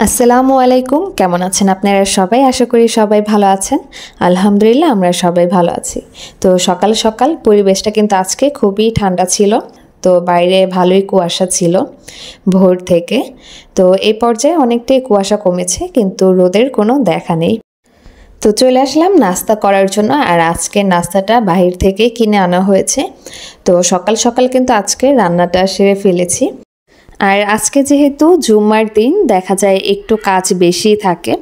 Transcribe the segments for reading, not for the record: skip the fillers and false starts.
আসসালামু আলাইকুম। কেমন আছেন আপনারা সবাই? আশা করি সবাই ভালো আছেন। আলহামদুলিল্লাহ আমরা সবাই ভালো আছি। তো সকাল সকাল পরিবেশটা কিন্তু আজকে খুবই ঠান্ডা ছিল। তো বাইরে ভালোই কুয়াশা ছিল ভোর থেকে। তো এই পর্যায়ে অনেকটাই কুয়াশা কমেছে, কিন্তু রোদের কোনো দেখা নেই। তো চলে আসলাম নাস্তা করার জন্য, আর আজকের নাস্তাটা বাহির থেকে কিনে আনা হয়েছে। তো সকাল সকাল কিন্তু আজকে রান্নাটা সেরে ফেলেছি। আর আজকে যেহেতু জুম্মার দিন, দেখা যায় একটু কাজ বেশি থাকে।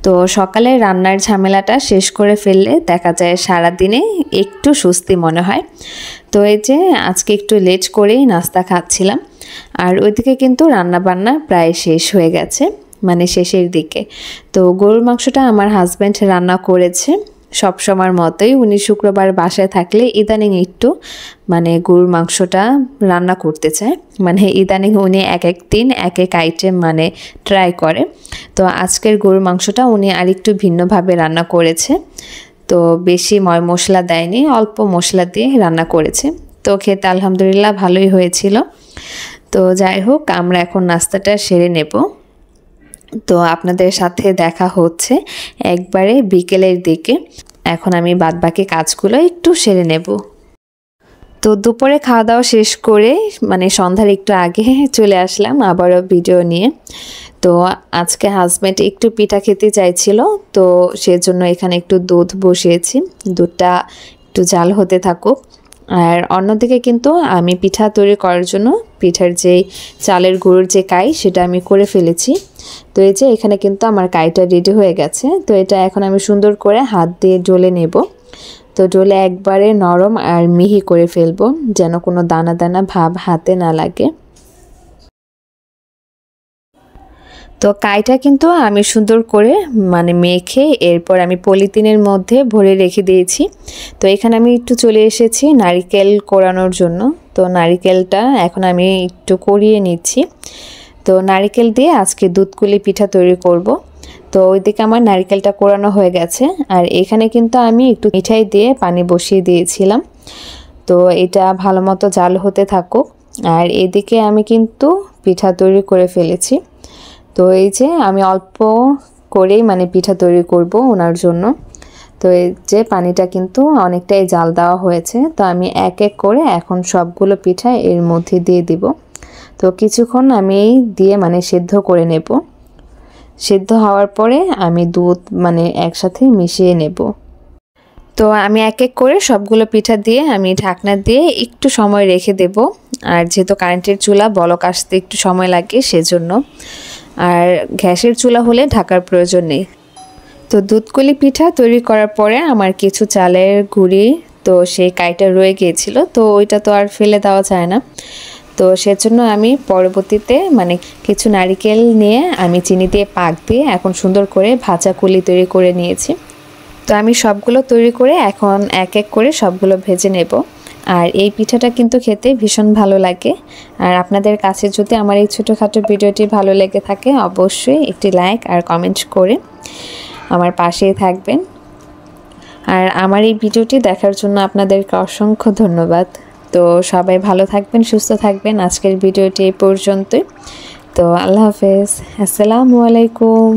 তো সকালে রান্নার ঝামেলাটা শেষ করে ফেললে দেখা যায় সারা দিনে একটু স্বস্তি মনে হয়। তো এই যে আজকে একটু লেট করেই নাস্তা খাচ্ছিলাম। আর ওইদিকে কিন্তু রান্না বান্না প্রায় শেষ হয়ে গেছে, মানে শেষের দিকে। তো গরুর মাংসটা আমার হাজব্যান্ড রান্না করেছে সব সময়ের মতোই। উনি শুক্রবার বাসায় থাকলে ইদানিং একটু গরুর মাংসটা রান্না করতে চায়। ইদানিং উনি এক এক দিন এক এক আইটেম ট্রাই করে। তো আজকের গরুর মাংসটা উনি আরেকটু ভিন্নভাবে রান্না করেছে। তো বেশি ময় মশলা দেয়নি, অল্প মশলা দিয়ে রান্না করেছে। তো খেতে আলহামদুলিল্লাহ ভালোই হয়েছিল। তো যাই হোক, আমরা এখন নাস্তাটা সেরে নেব। তো আপনাদের সাথে দেখা হচ্ছে একবারে বিকেলের দিকে। এখন আমি বাদবাকি কাজগুলো একটু সেরে নেব। তো দুপুরে খাওয়া দাওয়া শেষ করে সন্ধ্যার একটু আগে চলে আসলাম আবারও ভিডিও নিয়ে। তো আজকে হাজব্যান্ড একটু পিঠা খেতে চাইছিল, তো সেজন্য এখানে একটু দুধ বসিয়েছি। দুধটা একটু জাল হতে থাকুক। আর অন্যদিকে কিন্তু আমি পিঠা তৈরি করার জন্য পিঠার যে চালের গুঁড়োর যে কাই, সেটা আমি করে ফেলেছি। তো এই যে এখানে কিন্তু আমার কাইটা রেডি হয়ে গেছে। তো এটা এখন আমি সুন্দর করে হাত দিয়ে ডলে নেব। তো ডলে একবারে নরম আর মিহি করে ফেলবো, যেন কোনো দানা দানা ভাব হাতে না লাগে। তো কাইটা কিন্তু আমি সুন্দর করে মেখে এরপর আমি পলিথিনের মধ্যে ভরে রেখে দিয়েছি। তো এখানে আমি একটু চলে এসেছি নারিকেল কোরানোর জন্য। তো নারিকেলটা এখন আমি একটু কুড়িয়ে নিচ্ছি। তো নারিকেল দিয়ে আজকে দুধকুলি পিঠা তৈরি করব। তো ওইদিকে আমার নারিকেলটা কোরানো হয়ে গেছে। আর এখানে কিন্তু আমি একটু মিঠাই দিয়ে পানি বসিয়ে দিয়েছিলাম। তো এটা ভালো মতো জাল হতে থাকুক। আর এদিকে আমি কিন্তু পিঠা তৈরি করে ফেলেছি। তো এই যে আমি অল্প করেই পিঠা তৈরি করব ওনার জন্য। তো এই যে পানিটা কিন্তু অনেকটাই জাল দেওয়া হয়েছে। তো আমি এক এক করে এখন সবগুলো পিঠা এর মধ্যে দিয়ে দিব। তো কিছুক্ষণ আমি দিয়ে সেদ্ধ করে নেব। সেদ্ধ হওয়ার পরে আমি দুধ একসাথে মিশিয়ে নেব। তো আমি এক এক করে সবগুলো পিঠা দিয়ে আমি ঢাকনা দিয়ে একটু সময় রেখে দেব। আর যেহেতু কারেন্টের চুলা, বলক আসতে একটু সময় লাগে সেজন্য। আর গ্যাসের চুলা হলে ঢাকার প্রয়োজন নেই। তো দুধকুলি পিঠা তৈরি করার পরে আমার কিছু চালের গুঁড়ি, তো সেই কাইটা রয়ে গিয়েছিল। তো ওইটা তো আর ফেলে দেওয়া যায় না। তো সেজন্য আমি পরবর্তীতে কিছু নারিকেল নিয়ে আমি চিনি দিয়ে পাক দিয়ে এখন সুন্দর করে ভাজা কুলি তৈরি করে নিয়েছি। তো আমি সবগুলো তৈরি করে এখন এক এক করে সবগুলো ভেজে নেব। আর এই পিঠাটা কিন্তু খেতে ভীষণ ভালো লাগে। আর আপনাদের কাছে যদি আমার এই ছোটোখাটো ভিডিওটি ভালো লেগে থাকে, অবশ্যই একটি লাইক আর কমেন্ট করে আমার পাশেই থাকবেন। আর আমার এই ভিডিওটি দেখার জন্য আপনাদেরকে অসংখ্য ধন্যবাদ। তো সবাই ভালো থাকবেন, সুস্থ থাকবেন। আজকের ভিডিওটি এই পর্যন্তই। তো আল্লাহ হাফেজ, আসসালামু আলাইকুম।